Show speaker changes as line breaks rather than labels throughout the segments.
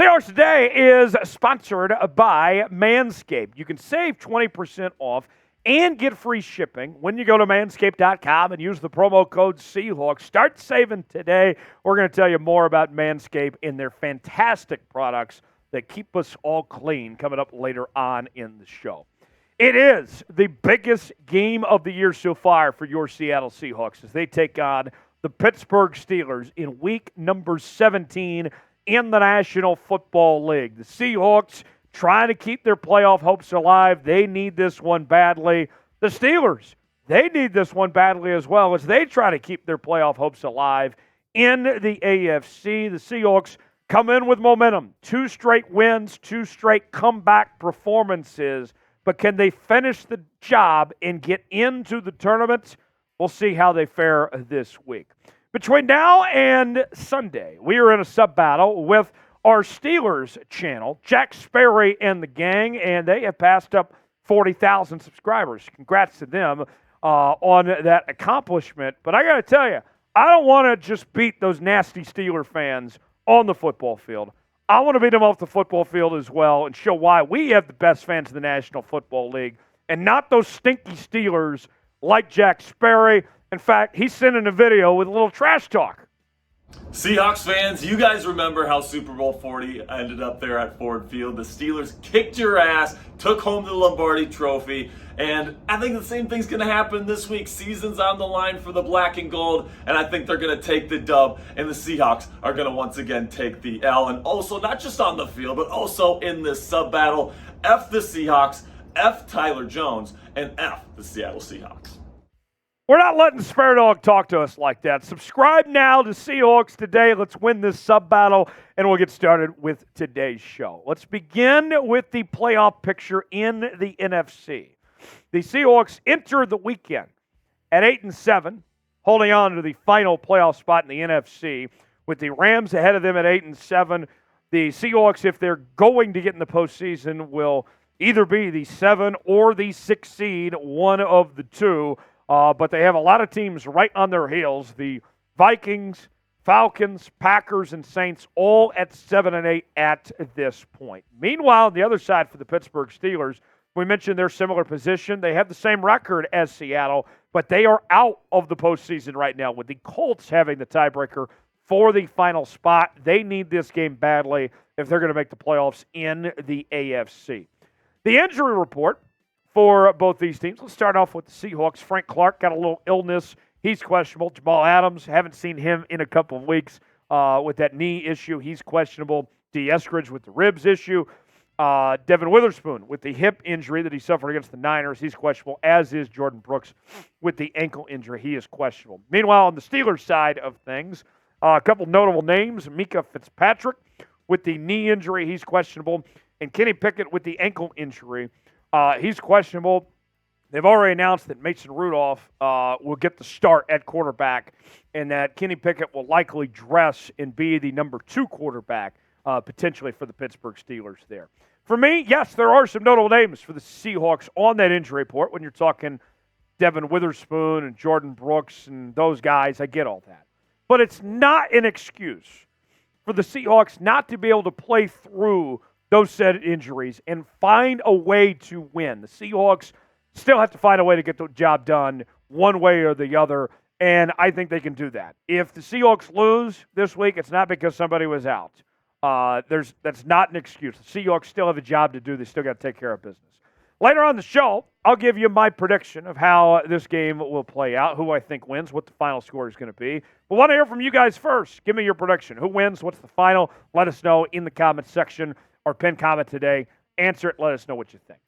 Seahawks Today is sponsored by Manscaped. You can save 20% off and get free shipping when you go to manscaped.com and use the promo code Seahawks. Start saving today. We're going to tell you more about Manscaped and their fantastic products that keep us all clean coming up later on in the show. It is the biggest game of the year so far for your Seattle Seahawks as they take on the Pittsburgh Steelers in week number 17 in the National Football League. The Seahawks trying to keep their playoff hopes alive. They need this one badly. The Steelers, they need this one badly as well as they try to keep their playoff hopes alive in the AFC. The Seahawks come in with momentum. 2 straight wins, 2 straight comeback performances. But can they finish the job and get into the tournament? We'll see how they fare this week. Between now and Sunday, we are in a sub-battle with our Steelers channel, Jack Sperry and the gang, and they have passed up 40,000 subscribers. Congrats to them on that accomplishment. But I got to tell you, I don't want to just beat those nasty Steeler fans on the football field. I want to beat them off the football field as well and show why we have the best fans in the National Football League and not those stinky Steelers like Jack Sperry. In fact, he's sending a video with a little trash talk.
Seahawks fans, you guys remember how Super Bowl 40 ended up there at Ford Field. The Steelers kicked your ass, took home the Lombardi Trophy, and I think the same thing's going to happen this week. Season's on the line for the black and gold, and I think they're going to take the dub, and the Seahawks are going to once again take the L. And also, not just on the field, but also in this sub-battle, F the Seahawks, F Tyler Jones, and F the Seattle Seahawks.
We're not letting Spare Dog talk to us like that. Subscribe now to Seahawks Today. Let's win this sub-battle, and we'll get started with today's show. Let's begin with the playoff picture in the NFC. The Seahawks enter the weekend at 8-7, holding on to the final playoff spot in the NFC, with the Rams ahead of them at 8-7. The Seahawks, if they're going to get in the postseason, will either be the 7 or the 6 seed, one of the two. But they have a lot of teams right on their heels. The Vikings, Falcons, Packers, and Saints all at 7-8 at this point. Meanwhile, on the other side for the Pittsburgh Steelers, we mentioned their similar position. They have the same record as Seattle, but they are out of the postseason right now with the Colts having the tiebreaker for the final spot. They need this game badly if they're going to make the playoffs in the AFC. The injury report for both these teams. Let's start off with the Seahawks. Frank Clark got a little illness. He's questionable. Jamal Adams, haven't seen him in a couple of weeks with that knee issue. He's questionable. Dee Eskridge with the ribs issue. Devon Witherspoon with the hip injury that he suffered against the Niners. He's questionable, as is Jordyn Brooks with the ankle injury. He is questionable. Meanwhile, on the Steelers side of things, a couple notable names. Minkah Fitzpatrick with the knee injury. He's questionable. And Kenny Pickett with the ankle injury. He's questionable. They've already announced that Mason Rudolph will get the start at quarterback and that Kenny Pickett will likely dress and be the number 2 quarterback potentially for the Pittsburgh Steelers there. For me, yes, there are some notable names for the Seahawks on that injury report when you're talking Devon Witherspoon and Jordyn Brooks and those guys. I get all that. But it's not an excuse for the Seahawks not to be able to play through those said injuries and find a way to win. The Seahawks still have to find a way to get the job done one way or the other, and I think they can do that. If the Seahawks lose this week, it's not because somebody was out. That's not an excuse. The Seahawks still have a job to do. They still got to take care of business. Later on the show, I'll give you my prediction of how this game will play out, who I think wins, what the final score is going to be. But I want to hear from you guys first. Give me your prediction. Who wins? What's the final? Let us know in the comments section. Our pinned comment today. Answer it. Let us know what you think.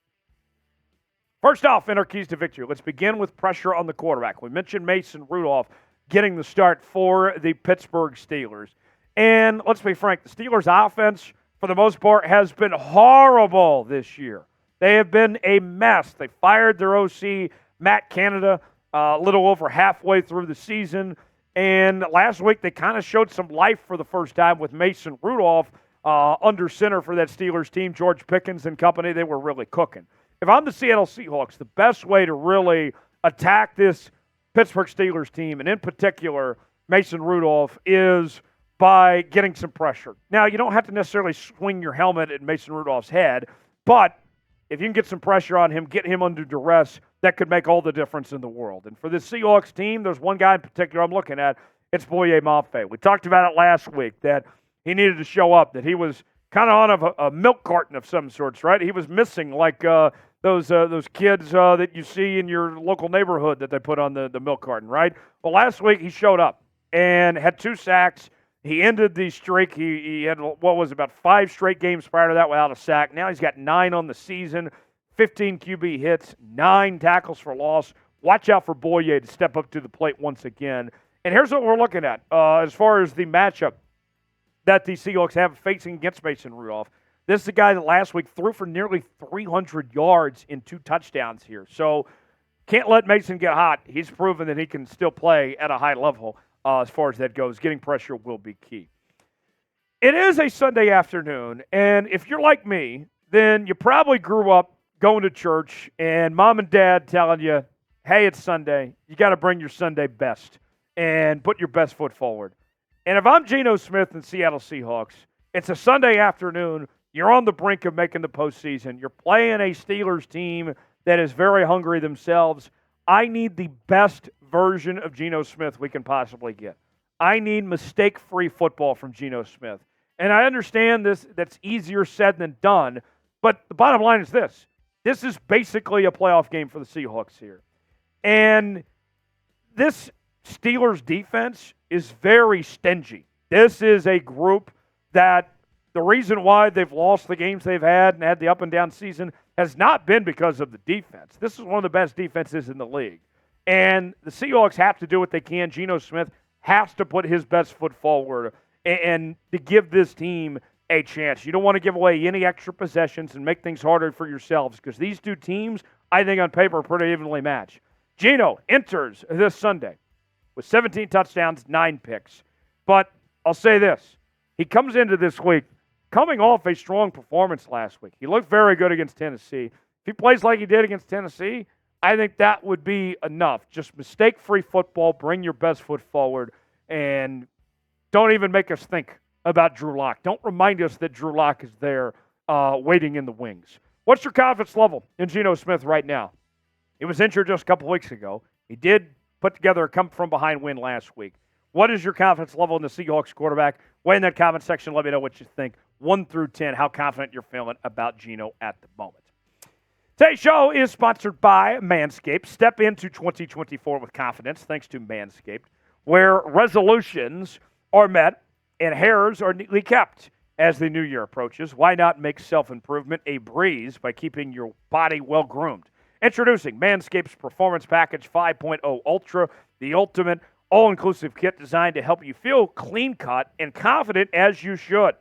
First off, in our keys to victory, let's begin with pressure on the quarterback. We mentioned Mason Rudolph getting the start for the Pittsburgh Steelers. And let's be frank, the Steelers' offense, for the most part, has been horrible this year. They have been a mess. They fired their OC, Matt Canada, a little over halfway through the season. And last week, they kind of showed some life for the first time with Mason Rudolph under center for that Steelers team, George Pickens and company. They were really cooking. If I'm the Seattle Seahawks, the best way to really attack this Pittsburgh Steelers team, and in particular Mason Rudolph, is by getting some pressure. Now, you don't have to necessarily swing your helmet at Mason Rudolph's head, but if you can get some pressure on him, get him under duress, that could make all the difference in the world. And for this Seahawks team, there's one guy in particular I'm looking at. It's Boye Mafe. We talked about it last week that he needed to show up, that he was kind of on a milk carton of some sorts, right? He was missing like those kids that you see in your local neighborhood that they put on the milk carton, right? Well, last week he showed up and had 2 sacks. He ended the streak. He had, about 5 straight games prior to that without a sack. Now he's got 9 on the season, 15 QB hits, 9 tackles for loss. Watch out for Boye to step up to the plate once again. And here's what we're looking at as far as the matchup that the Seahawks have facing against Mason Rudolph. This is a guy that last week threw for nearly 300 yards in 2 touchdowns here. So can't let Mason get hot. He's proven that he can still play at a high level. As far as that goes, getting pressure will be key. It is a Sunday afternoon, and if you're like me, then you probably grew up going to church and mom and dad telling you, hey, it's Sunday. You got to bring your Sunday best and put your best foot forward. And if I'm Geno Smith and Seattle Seahawks, it's a Sunday afternoon. You're on the brink of making the postseason. You're playing a Steelers team that is very hungry themselves. I need the best version of Geno Smith we can possibly get. I need mistake-free football from Geno Smith. And I understand that's easier said than done, but the bottom line is this. This is basically a playoff game for the Seahawks here. And this Steelers defense is very stingy. This is a group that the reason why they've lost the games they've had and had the up-and-down season has not been because of the defense. This is one of the best defenses in the league. And the Seahawks have to do what they can. Geno Smith has to put his best foot forward and to give this team a chance. You don't want to give away any extra possessions and make things harder for yourselves because these 2 teams, I think on paper, are pretty evenly matched. Geno enters this Sunday with 17 touchdowns, 9 picks. But I'll say this. He comes into this week coming off a strong performance last week. He looked very good against Tennessee. If he plays like he did against Tennessee, I think that would be enough. Just mistake-free football, bring your best foot forward, and don't even make us think about Drew Lock. Don't remind us that Drew Lock is there waiting in the wings. What's your confidence level in Geno Smith right now? He was injured just a couple weeks ago. He did put together a come-from-behind win last week. What is your confidence level in the Seahawks quarterback? Weigh in that comment section. Let me know what you think. 1 through 10, how confident you're feeling about Geno at the moment. Today's show is sponsored by Manscaped. Step into 2024 with confidence thanks to Manscaped, where resolutions are met and hairs are neatly kept. As the new year approaches, why not make self-improvement a breeze by keeping your body well-groomed? Introducing Manscaped's Performance Package 5.0 Ultra, the ultimate all-inclusive kit designed to help you feel clean-cut and confident as you should.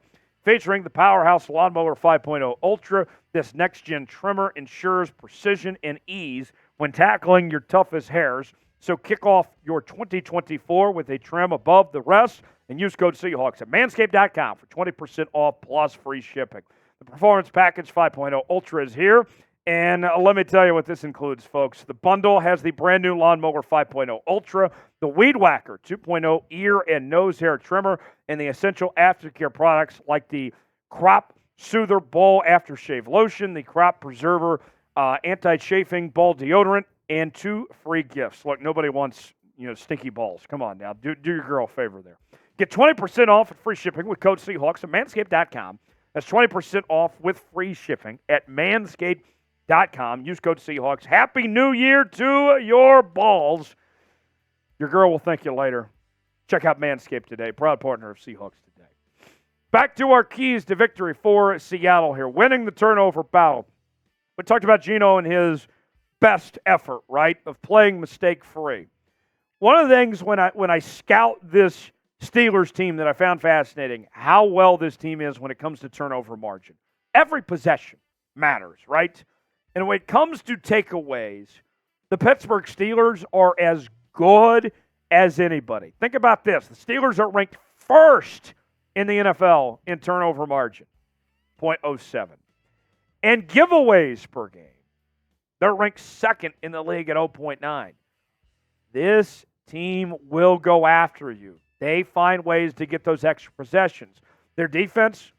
Featuring the Powerhouse Lawnmower 5.0 Ultra, this next-gen trimmer ensures precision and ease when tackling your toughest hairs. So kick off your 2024 with a trim above the rest and use code Seahawks at manscaped.com for 20% off plus free shipping. The Performance Package 5.0 Ultra is here, and let me tell you what this includes, folks. The bundle has the brand-new Lawnmower 5.0 Ultra, the Weed Whacker 2.0 ear and nose hair trimmer, and the essential aftercare products like the Crop Soother Ball Aftershave Lotion, the Crop Preserver Anti-Chafing Ball Deodorant, and 2 free gifts. Look, nobody wants stinky balls. Come on now. Do your girl a favor there. Get 20% off and free shipping with code Seahawks at manscaped.com. That's 20% off with free shipping at manscaped.com. Use code Seahawks. Happy New Year to your balls. Your girl will thank you later. Check out Manscaped today, proud partner of Seahawks Today. Back to our keys to victory for Seattle here, winning the turnover battle. We talked about Geno and his best effort, right, of playing mistake-free. One of the things when I scout this Steelers team that I found fascinating, how well this team is when it comes to turnover margin. Every possession matters, right? And when it comes to takeaways, the Pittsburgh Steelers are as good as anybody. Think about this. The Steelers are ranked first in the NFL in turnover margin, 0.07. And giveaways per game, they're ranked second in the league at 0.9. This team will go after you. They find ways to get those extra possessions. Their defense,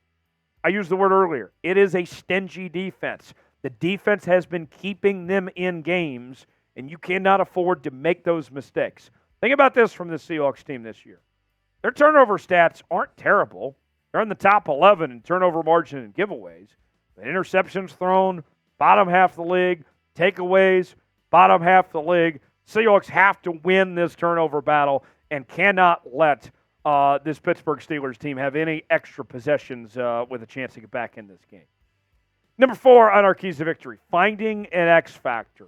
I used the word earlier, it is a stingy defense. The defense has been keeping them in games, and you cannot afford to make those mistakes. Think about this from the Seahawks team this year. Their turnover stats aren't terrible. They're in the top 11 in turnover margin and giveaways. But interceptions thrown, bottom half of the league. Takeaways, bottom half of the league. Seahawks have to win this turnover battle and cannot let this Pittsburgh Steelers team have any extra possessions with a chance to get back in this game. Number 4 on our keys to victory, finding an X factor.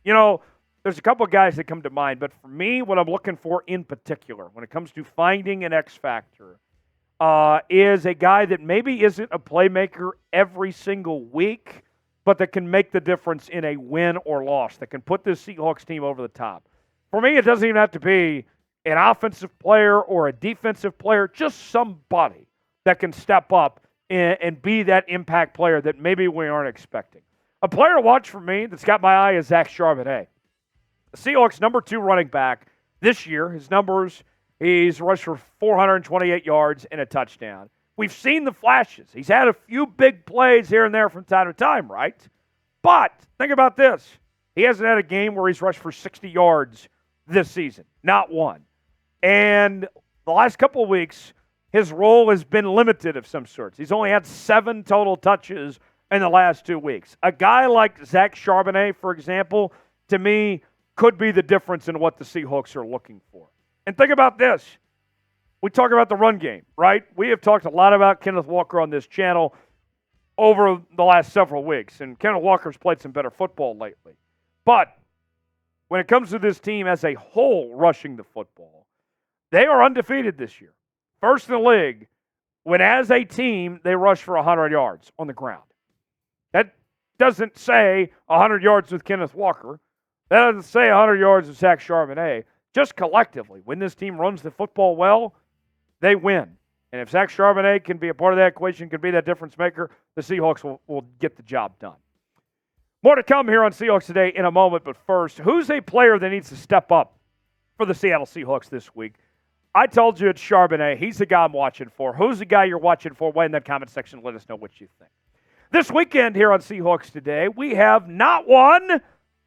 You know, there's a couple of guys that come to mind, but for me, what I'm looking for in particular when it comes to finding an X factor is a guy that maybe isn't a playmaker every single week, but that can make the difference in a win or loss, that can put this Seahawks team over the top. For me, it doesn't even have to be an offensive player or a defensive player, just somebody that can step up and be that impact player that maybe we aren't expecting. A player to watch for me that's got my eye is Zach Charbonnet. The Seahawks' number 2 running back this year, his numbers, he's rushed for 428 yards and a touchdown. We've seen the flashes. He's had a few big plays here and there from time to time, right? But think about this. He hasn't had a game where he's rushed for 60 yards this season. Not one. And the last couple of weeks, his role has been limited of some sorts. He's only had 7 total touches in the last 2 weeks. A guy like Zach Charbonnet, for example, to me, could be the difference in what the Seahawks are looking for. And think about this. We talk about the run game, right? We have talked a lot about Kenneth Walker on this channel over the last several weeks, and Kenneth Walker's played some better football lately. But when it comes to this team as a whole rushing the football, they are undefeated this year. First in the league when as a team they rush for 100 yards on the ground. That doesn't say 100 yards with Kenneth Walker. That doesn't say 100 yards with Zach Charbonnet. Just collectively, when this team runs the football well, they win. And if Zach Charbonnet can be a part of that equation, can be that difference maker, the Seahawks will get the job done. More to come here on Seahawks Today in a moment, but first, who's a player that needs to step up for the Seattle Seahawks this week? I told you it's Charbonnet. He's the guy I'm watching for. Who's the guy you're watching for? Wait in that comment section. Let us know what you think. This weekend here on Seahawks Today, we have not one,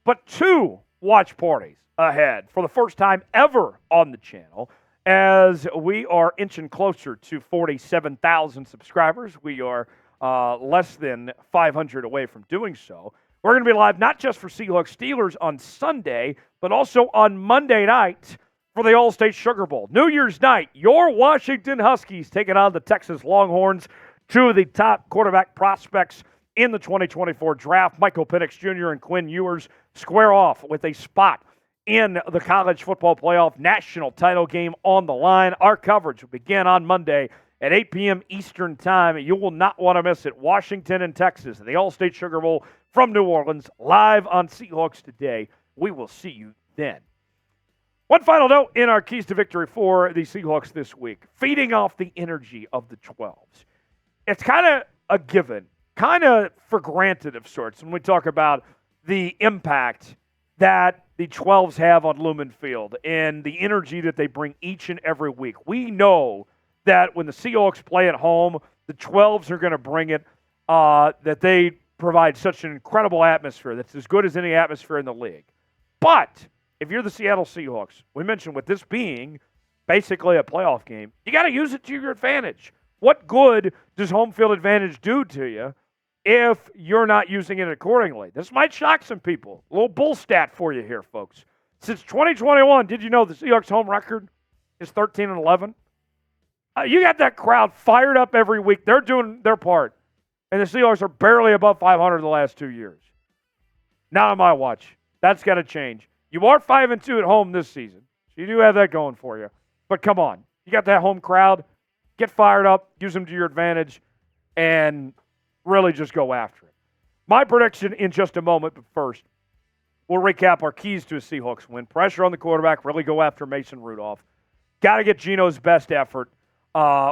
but 2 watch parties ahead for the first time ever on the channel. As we are inching closer to 47,000 subscribers, we are less than 500 away from doing so. We're going to be live not just for Seahawks Steelers on Sunday, but also on Monday night for the All-State Sugar Bowl. New Year's night, your Washington Huskies taking on the Texas Longhorns, 2 of the top quarterback prospects in the 2024 draft. Michael Penix Jr. and Quinn Ewers square off with a spot in the college football playoff national title game on the line. Our coverage will begin on Monday at 8 p.m. Eastern Time. You will not want to miss it. Washington and Texas, the All-State Sugar Bowl from New Orleans, live on Seahawks Today. We will see you then. One final note in our keys to victory for the Seahawks this week, feeding off the energy of the 12s. It's kind of a given, kind of for granted of sorts when we talk about the impact that the 12s have on Lumen Field and the energy that they bring each and every week. We know that when the Seahawks play at home, the 12s are going to bring it, that they provide such an incredible atmosphere that's as good as any atmosphere in the league. But if you're the Seattle Seahawks, we mentioned with this being basically a playoff game, you got to use it to your advantage. What good does home field advantage do to you if you're not using it accordingly? This might shock some people. A little bull stat for you here, folks. Since 2021, did you know the Seahawks' home record is 13-11? You got that crowd fired up every week. They're doing their part. And the Seahawks are barely above 500 the last 2 years. Not on my watch. That's got to change. You are 5-2 at home this season. So you do have that going for you. But come on. You got that home crowd. Get fired up. Use them to your advantage. And really just go after it. My prediction in just a moment, but first, we'll recap our keys to a Seahawks win. Pressure on the quarterback. Really go after Mason Rudolph. Got to get Geno's best effort.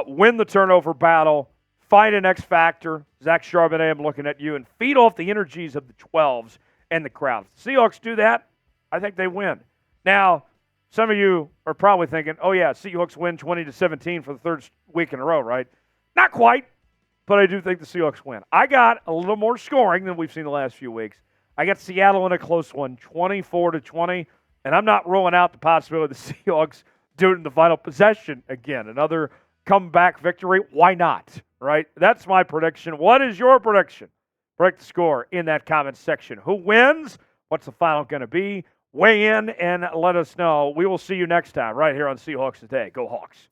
Win the turnover battle. Find an X factor. Zach Charbonnet, I'm looking at you. And feed off the energies of the 12s and the crowd. If the Seahawks do that, I think they win. Now, Some of you are probably thinking, oh, yeah, Seahawks win 20-17 for the third week in a row, right? Not quite, but I do think the Seahawks win. I got a little more scoring than we've seen the last few weeks. I got Seattle in a close one, 24-20, and I'm not ruling out the possibility of the Seahawks do it in the final possession again. Another comeback victory. Why not, right? That's my prediction. What is your prediction? Break the score in that comment section. Who wins? What's the final going to be? Weigh in and let us know. We will see you next time right here on Seahawks Today. Go Hawks.